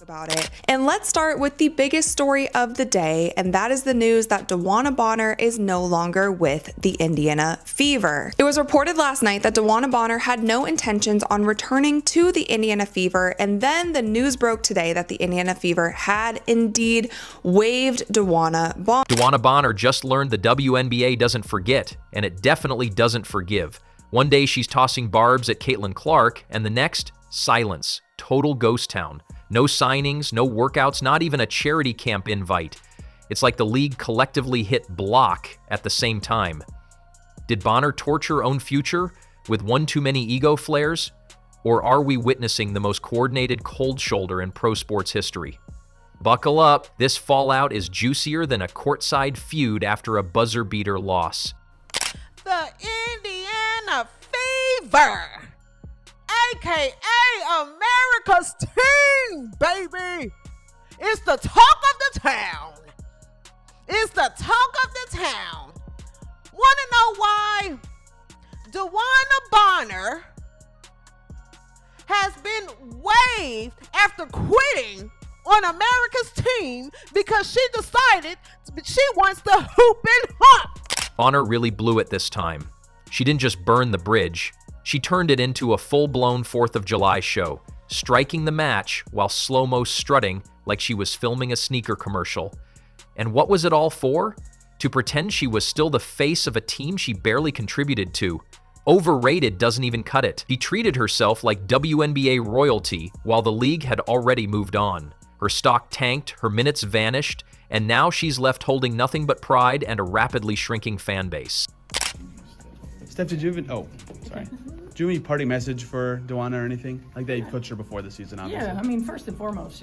about it. And let's start with the biggest story of the day, and that is the news that DeWanna Bonner is no longer with the Indiana Fever. It was reported last night that DeWanna Bonner had no intentions on returning to the Indiana Fever, and then the news broke today that the Indiana Fever had indeed waived DeWanna Bonner. DeWanna Bonner just learned the WNBA doesn't forget, and it definitely doesn't forgive. One day she's tossing barbs at Caitlyn Clark, and the next, silence. Total ghost town. No signings, no workouts, not even a charity camp invite. It's like the league collectively hit block at the same time. Did Bonner torch her own future with one too many ego flares? Or are we witnessing the most coordinated cold shoulder in pro sports history? Buckle up, this fallout is juicier than a courtside feud after a buzzer beater loss. The Indiana Fever, aka America's team, baby. It's the talk of the town. It's the talk of the town. Want to know why? DeWanna Bonner has been waived after quitting on America's team because she decided she wants to hoop and hump. Bonner really blew it this time. She didn't just burn the bridge. She turned it into a full-blown 4th of July show, striking the match while slow-mo strutting like she was filming a sneaker commercial. And what was it all for? To pretend she was still the face of a team she barely contributed to. Overrated doesn't even cut it. She treated herself like WNBA royalty while the league had already moved on. Her stock tanked, her minutes vanished, and now she's left holding nothing but pride and a rapidly shrinking fan base. Steph, did you even... Oh, sorry. Do you have any parting message for DeWanna or anything? Like that you've coached her before the season, obviously. Yeah, I mean, first and foremost,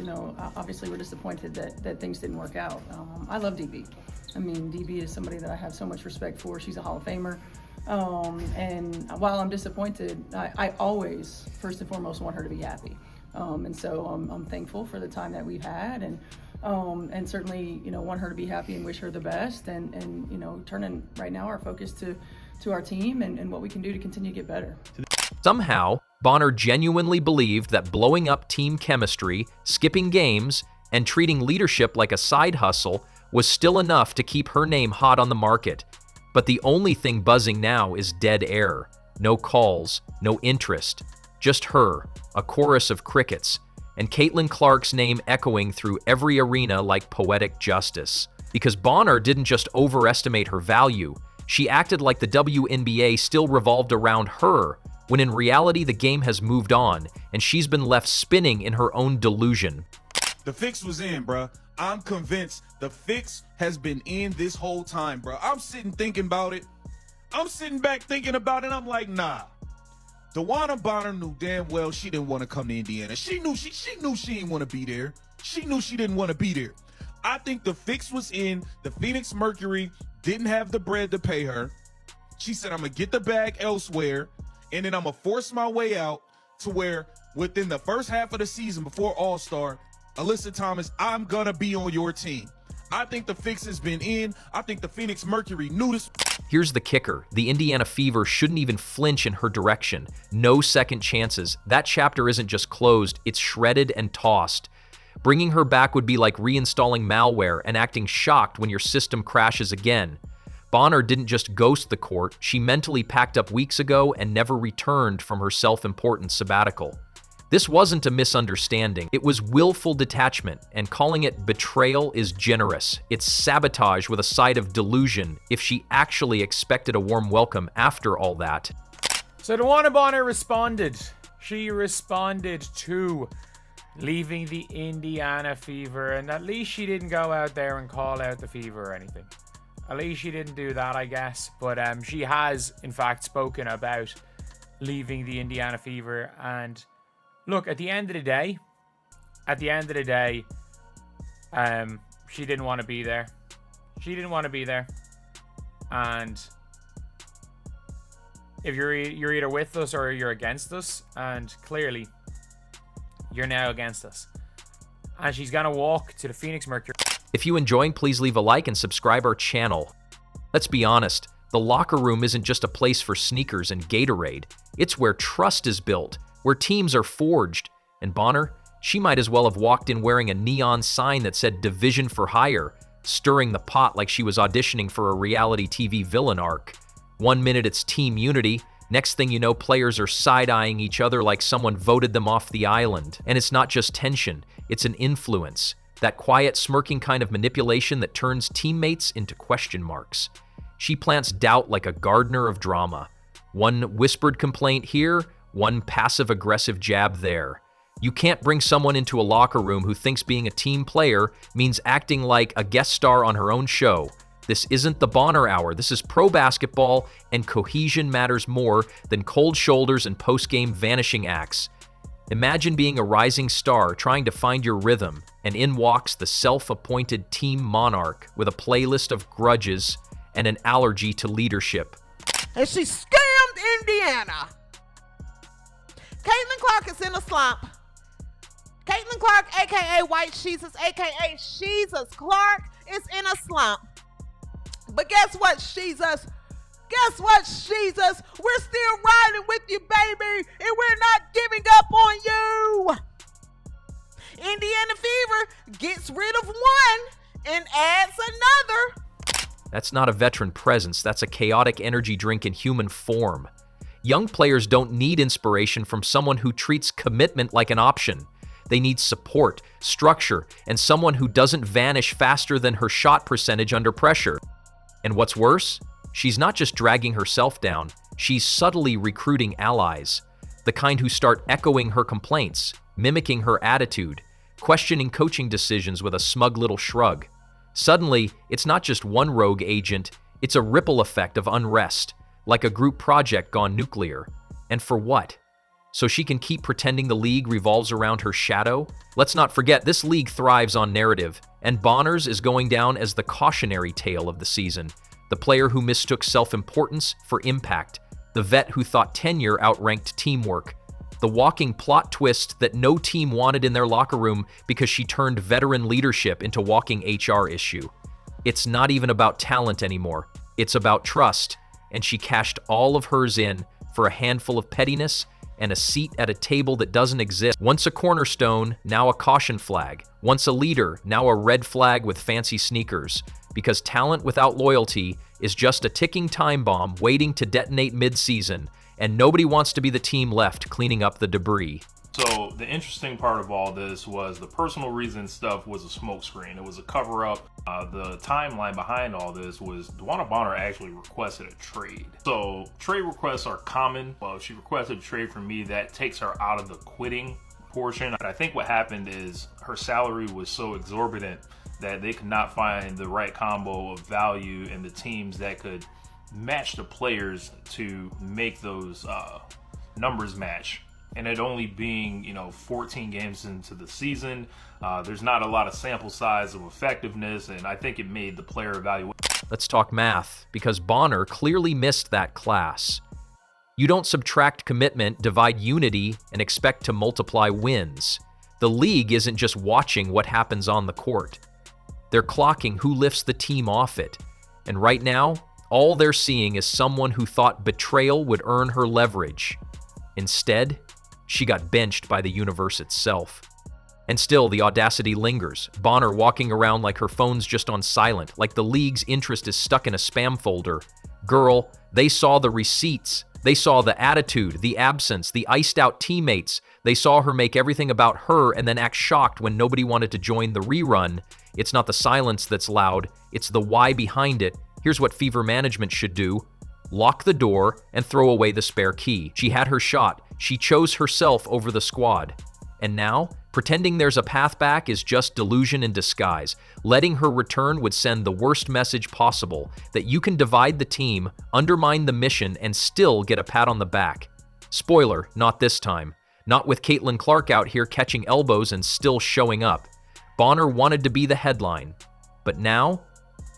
obviously we're disappointed that things didn't work out. I love DB. I mean, DB is somebody that I have so much respect for. She's a Hall of Famer. And while I'm disappointed, I always, first and foremost, want her to be happy. And so I'm thankful for the time that we've had, and certainly, want her to be happy and wish her the best, and turning right now our focus to our team and what we can do to continue to get better. Somehow, Bonner genuinely believed that blowing up team chemistry, skipping games, and treating leadership like a side hustle was still enough to keep her name hot on the market. But the only thing buzzing now is dead air. No calls, no interest. Just her, a chorus of crickets, and Caitlyn Clark's name echoing through every arena like poetic justice. Because Bonner didn't just overestimate her value, she acted like the WNBA still revolved around her, when in reality the game has moved on, and she's been left spinning in her own delusion. The fix was in, bruh. I'm convinced the fix has been in this whole time, bruh. I'm sitting thinking about it. I'm sitting back thinking about it. I'm like, nah. DeWanna Bonner knew damn well she didn't want to come to Indiana. She knew she didn't want to be there. She knew she didn't want to be there. I think the fix was in. The Phoenix Mercury didn't have the bread to pay her. She said, I'm going to get the bag elsewhere, and then I'm going to force my way out to where within the first half of the season before All-Star, Alyssa Thomas, I'm going to be on your team. I think the fix has been in. I think the Phoenix Mercury knew this. Here's the kicker. The Indiana Fever shouldn't even flinch in her direction. No second chances. That chapter isn't just closed, it's shredded and tossed. Bringing her back would be like reinstalling malware and acting shocked when your system crashes again. Bonner didn't just ghost the court, she mentally packed up weeks ago and never returned from her self-important sabbatical. This wasn't a misunderstanding, it was willful detachment, and calling it betrayal is generous. It's sabotage with a side of delusion if she actually expected a warm welcome after all that. So DeWanna Bonner responded. She responded to leaving the Indiana Fever, and at least she didn't go out there and call out the Fever or anything. At least she didn't do that, I guess. But she has, in fact, spoken about leaving the Indiana Fever. And look, at the end of the day, she didn't want to be there. She didn't want to be there. And if you're either with us or you're against us, and clearly you're now against us. And she's gonna walk to the Phoenix Mercury. If you enjoyed, please leave a like and subscribe our channel. Let's be honest, the locker room isn't just a place for sneakers and Gatorade. It's where trust is built, where teams are forged. And Bonner, She might as well have walked in wearing a neon sign that said Division for Hire, stirring the pot like she was auditioning for a reality TV villain arc. 1 minute it's team unity, next thing you know, players are side-eyeing each other like someone voted them off the island. And it's not just tension, it's an influence. That quiet, smirking kind of manipulation that turns teammates into question marks. She plants doubt like a gardener of drama. One whispered complaint here, one passive-aggressive jab there. You can't bring someone into a locker room who thinks being a team player means acting like a guest star on her own show. This isn't the Bonner Hour. This is pro basketball, and cohesion matters more than cold shoulders and post-game vanishing acts. Imagine being a rising star trying to find your rhythm, and in walks the self-appointed team monarch with a playlist of grudges and an allergy to leadership. And she scammed Indiana. Caitlyn Clark is in a slump. Caitlyn Clark, a.k.a. White Jesus, a.k.a. Jesus Clark, is in a slump. But guess what, Jesus? Guess what, Jesus? We're still riding with you, baby, and we're not giving up on you. Indiana Fever gets rid of one and adds another. That's not a veteran presence. That's a chaotic energy drink in human form. Young players don't need inspiration from someone who treats commitment like an option. They need support, structure, and someone who doesn't vanish faster than her shot percentage under pressure. And what's worse? She's not just dragging herself down, she's subtly recruiting allies. The kind who start echoing her complaints, mimicking her attitude, questioning coaching decisions with a smug little shrug. Suddenly, it's not just one rogue agent, it's a ripple effect of unrest, like a group project gone nuclear. And for what? So she can keep pretending the league revolves around her shadow? Let's not forget, this league thrives on narrative, and Bonner's is going down as the cautionary tale of the season. The player who mistook self-importance for impact. The vet who thought tenure outranked teamwork. The walking plot twist that no team wanted in their locker room because she turned veteran leadership into walking HR issue. It's not even about talent anymore. It's about trust, and she cashed all of hers in for a handful of pettiness and a seat at a table that doesn't exist. Once a cornerstone, now a caution flag. Once a leader, now a red flag with fancy sneakers. Because talent without loyalty is just a ticking time bomb waiting to detonate mid-season, and nobody wants to be the team left cleaning up the debris. So the interesting part of all this was the personal reason stuff was a smokescreen. It was a cover-up. The timeline behind all this was DeWanna Bonner actually requested a trade. So trade requests are common. Well, if she requested a trade from me, that takes her out of the quitting portion. I think what happened is her salary was so exorbitant that they could not find the right combo of value in the teams that could match the players to make those numbers match. And it only being, 14 games into the season, there's not a lot of sample size of effectiveness, and I think it made the player evaluation. Let's talk math, because Bonner clearly missed that class. You don't subtract commitment, divide unity, and expect to multiply wins. The league isn't just watching what happens on the court. They're clocking who lifts the team off it. And right now, all they're seeing is someone who thought betrayal would earn her leverage. Instead, she got benched by the universe itself. And still, the audacity lingers. Bonner walking around like her phone's just on silent, like the league's interest is stuck in a spam folder. Girl, they saw the receipts. They saw the attitude, the absence, the iced-out teammates. They saw her make everything about her and then act shocked when nobody wanted to join the rerun. It's not the silence that's loud, it's the why behind it. Here's what Fever management should do. Lock the door and throw away the spare key. She had her shot. She chose herself over the squad. And now, pretending there's a path back is just delusion in disguise. Letting her return would send the worst message possible, that you can divide the team, undermine the mission, and still get a pat on the back. Spoiler, not this time. Not with Caitlyn Clark out here catching elbows and still showing up. Bonner wanted to be the headline, but now,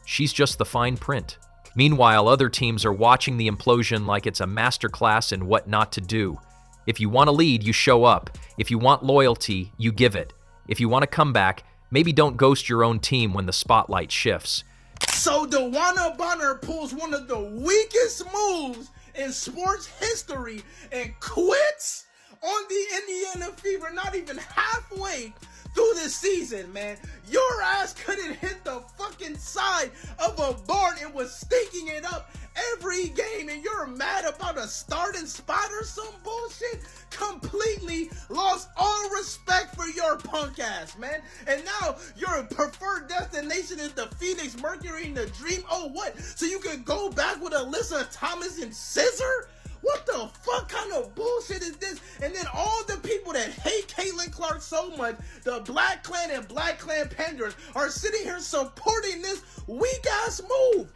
she's just the fine print. Meanwhile, other teams are watching the implosion like it's a masterclass in what not to do. If you want to lead, you show up. If you want loyalty, you give it. If you want to come back, maybe don't ghost your own team when the spotlight shifts. So DeWanna Bonner pulls one of the weakest moves in sports history and quits? on the Indiana Fever, not even halfway through this season, man. Your ass couldn't hit the fucking side of a barn and was stinking it up every game, and you're mad about a starting spot or some bullshit? Completely lost all respect for your punk ass, man. And now your preferred destination is the Phoenix Mercury and the Dream. Oh, what? So you can go back with Alyssa Thomas and Scissor? What the fuck kind of bullshit is this? And then all the people that hate Caitlyn Clark so much, the Black Clan and Black Clan Panders, are sitting here supporting this weak ass move.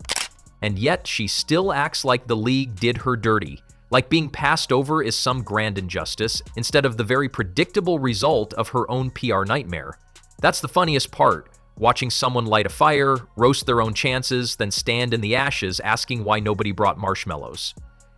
And yet she still acts like the league did her dirty, like being passed over is some grand injustice instead of the very predictable result of her own PR nightmare. That's the funniest part, watching someone light a fire, roast their own chances, then stand in the ashes asking why nobody brought marshmallows.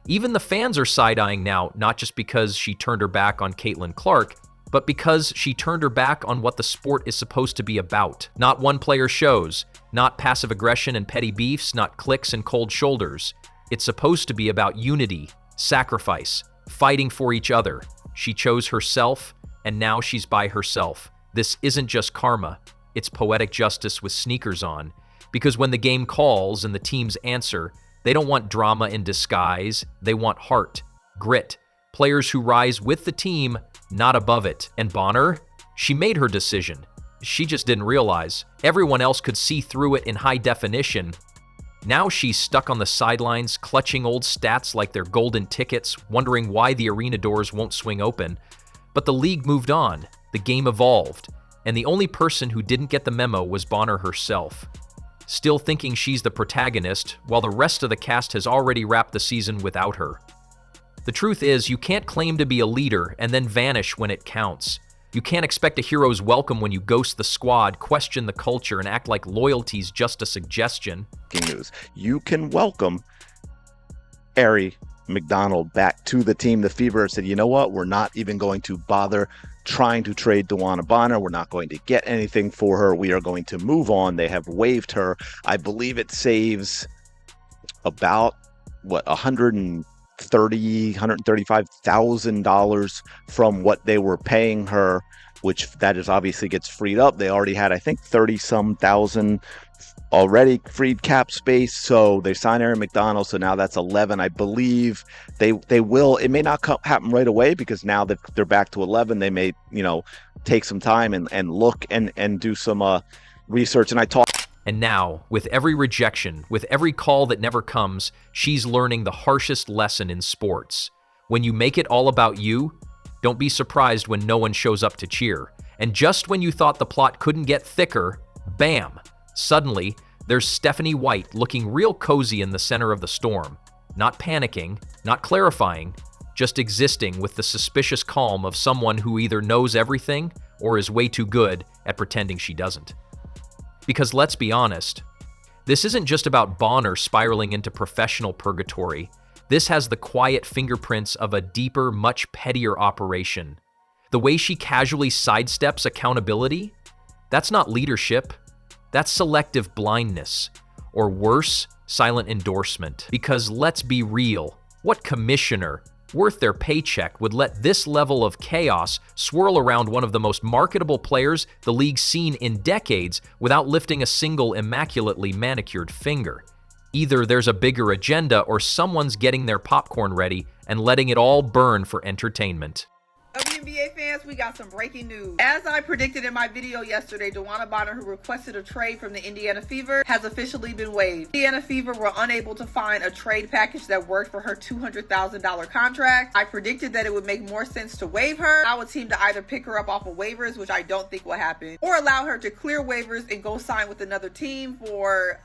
Even the fans are side-eyeing now, not just because she turned her back on Caitlyn Clark, but because she turned her back on what the sport is supposed to be about. Not one-player shows, not passive aggression and petty beefs, not clicks and cold shoulders. It's supposed to be about unity, sacrifice, fighting for each other. She chose herself, and now she's by herself. This isn't just karma, it's poetic justice with sneakers on. Because when the game calls and the teams answer, they don't want drama in disguise, they want heart, grit, players who rise with the team, not above it. And Bonner? She made her decision. She just didn't realize. Everyone else could see through it in high definition. Now she's stuck on the sidelines, clutching old stats like they're golden tickets, wondering why the arena doors won't swing open. But the league moved on, the game evolved, and the only person who didn't get the memo was Bonner herself. Still thinking she's the protagonist, while the rest of the cast has already wrapped the season without her. The truth is, you can't claim to be a leader and then vanish when it counts. You can't expect a hero's welcome when you ghost the squad, question the culture, and act like loyalty's just a suggestion. News. You can welcome Arie McDonald back to the team. The Fever said, you know what? We're not even going to bother trying to trade DeWanna Bonner. We're not going to get anything for her. We are going to move on. They have waived her. I believe it saves about $135,000 from what they were paying her, which that is obviously gets freed up. They already had, I think, 30-some thousand already freed cap space, so they signed Arie McDonald, so now that's 11. I believe they will. It may not happen right away because now that they're back to 11, they may take some time and look and do some research. And I talked. And now, with every rejection, with every call that never comes, she's learning the harshest lesson in sports. When you make it all about you, don't be surprised when no one shows up to cheer. And just when you thought the plot couldn't get thicker, bam! Suddenly, there's Stephanie White looking real cozy in the center of the storm. Not panicking, not clarifying, just existing with the suspicious calm of someone who either knows everything or is way too good at pretending she doesn't. Because let's be honest, this isn't just about Bonner spiraling into professional purgatory. This has the quiet fingerprints of a deeper, much pettier operation. The way she casually sidesteps accountability, that's not leadership. That's selective blindness, or worse, silent endorsement. Because let's be real, what commissioner worth their paycheck would let this level of chaos swirl around one of the most marketable players the league's seen in decades without lifting a single immaculately manicured finger? Either there's a bigger agenda or someone's getting their popcorn ready and letting it all burn for entertainment. WNBA fans, we got some breaking news. As I predicted in my video yesterday, DeWanna Bonner, who requested a trade from the Indiana Fever, has officially been waived. Indiana Fever were unable to find a trade package that worked for her $200,000 contract. I predicted that it would make more sense to waive her, allow a team to either pick her up off of waivers, which I don't think will happen, or allow her to clear waivers and go sign with another team for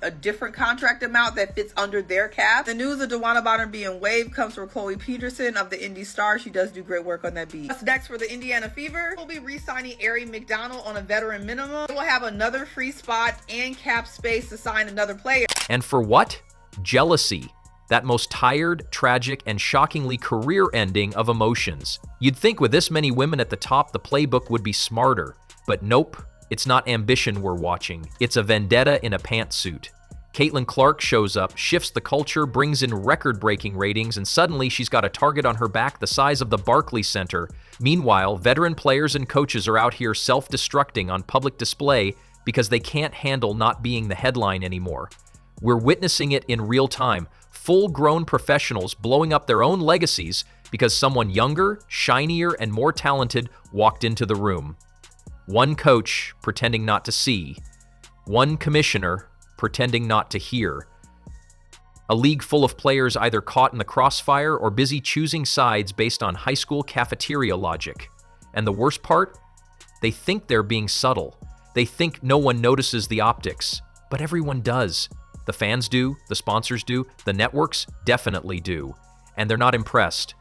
a different contract amount that fits under their cap. The news of DeWanna Bonner being waived comes from Chloe Peterson of the Indy Star. She does do great work on that beat. What's next for the Indiana Fever? We'll be re-signing Arie McDonald on a veteran minimum. We'll have another free spot and cap space to sign another player. And for what? Jealousy. That most tired, tragic, and shockingly career-ending of emotions. You'd think with this many women at the top, the playbook would be smarter. But nope, it's not ambition we're watching. It's a vendetta in a pantsuit. Caitlyn Clark shows up, shifts the culture, brings in record-breaking ratings, and suddenly she's got a target on her back the size of the Barclays Center. Meanwhile, veteran players and coaches are out here self-destructing on public display because they can't handle not being the headline anymore. We're witnessing it in real time. Full-grown professionals blowing up their own legacies because someone younger, shinier, and more talented walked into the room. One coach pretending not to see. One commissioner pretending not to hear. A league full of players either caught in the crossfire or busy choosing sides based on high school cafeteria logic. And the worst part? They think they're being subtle. They think no one notices the optics. But everyone does. The fans do, the sponsors do, the networks definitely do. And they're not impressed.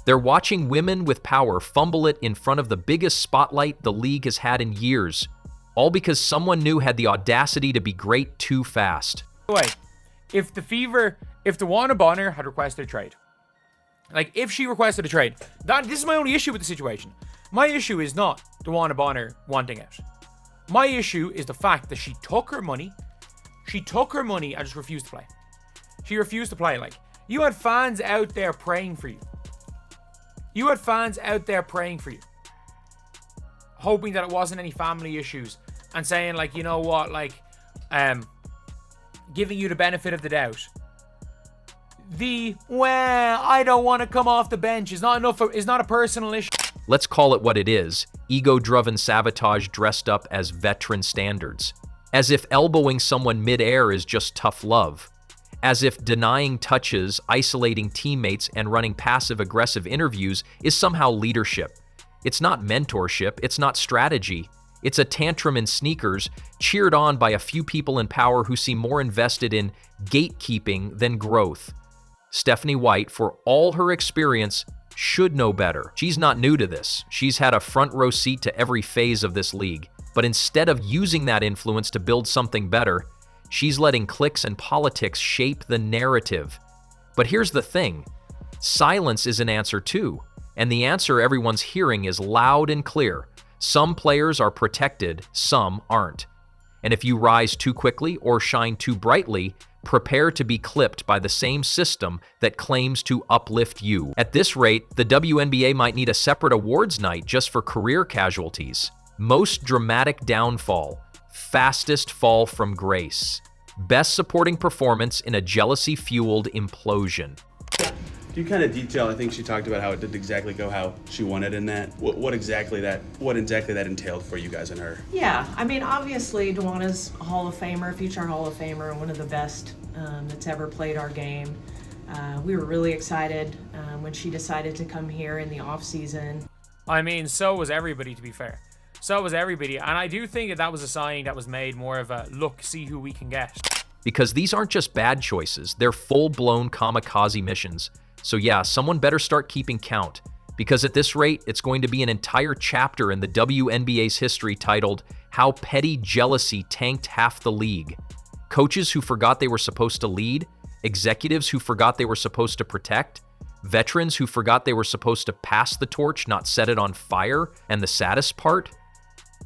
They're watching women with power fumble it in front of the biggest spotlight the league has had in years. All because someone new had the audacity to be great too fast. Wait, if DeWanna Bonner had requested a trade, like if she requested a trade, this is my only issue with the situation. My issue is not DeWanna Bonner wanting out. My issue is the fact that she took her money and just refused to play. She refused to play. Like, you had fans out there praying for you. Hoping that it wasn't any family issues and saying, like, you know what, like, giving you the benefit of the doubt. I don't want to come off the bench is not a personal issue. Let's call it what it is. Ego-driven sabotage dressed up as veteran standards. As if elbowing someone mid-air is just tough love. As if denying touches, isolating teammates, and running passive-aggressive interviews is somehow leadership. It's not mentorship, it's not strategy. It's a tantrum in sneakers, cheered on by a few people in power who seem more invested in gatekeeping than growth. Stephanie White, for all her experience, should know better. She's not new to this. She's had a front row seat to every phase of this league. But instead of using that influence to build something better, she's letting cliques and politics shape the narrative. But here's the thing. Silence is an answer too. And the answer everyone's hearing is loud and clear. Some players are protected, some aren't. And if you rise too quickly or shine too brightly, prepare to be clipped by the same system that claims to uplift you. At this rate, the WNBA might need a separate awards night just for career casualties. Most dramatic downfall, fastest fall from grace, best supporting performance in a jealousy-fueled implosion. Do you kind of detail? I think she talked about how it didn't exactly go how she wanted in that. What exactly that entailed for you guys and her? Yeah, I mean, obviously DeWanna's a Hall of Famer, future Hall of Famer, one of the best that's ever played our game. We were really excited when she decided to come here in the off season. I mean, so was everybody, to be fair. So was everybody, and I do think that was a signing that was made more of a look, see who we can get. Because these aren't just bad choices, they're full-blown kamikaze missions. So yeah, someone better start keeping count, because at this rate, it's going to be an entire chapter in the WNBA's history titled, How Petty Jealousy Tanked Half the League. Coaches who forgot they were supposed to lead, executives who forgot they were supposed to protect, veterans who forgot they were supposed to pass the torch, not set it on fire, and the saddest part?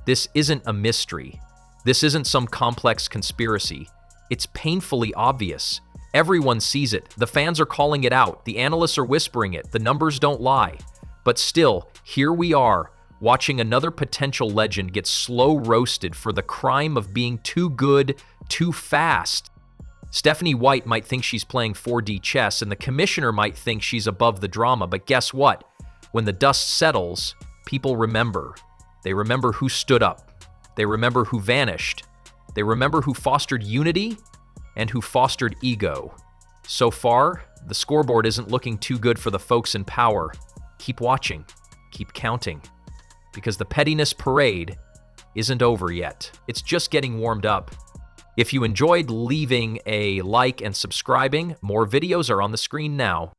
This isn't a mystery. This isn't some complex conspiracy. It's painfully obvious. Everyone sees it. The fans are calling it out. The analysts are whispering it. The numbers don't lie. But still, here we are, watching another potential legend get slow roasted for the crime of being too good, too fast. Stephanie White might think she's playing 4D chess, and the commissioner might think she's above the drama, but guess what? When the dust settles, people remember. They remember who stood up. They remember who vanished. They remember who fostered unity and who fostered ego. So far, the scoreboard isn't looking too good for the folks in power. Keep watching. Keep counting. Because the pettiness parade isn't over yet. It's just getting warmed up. If you enjoyed leaving a like and subscribing, more videos are on the screen now.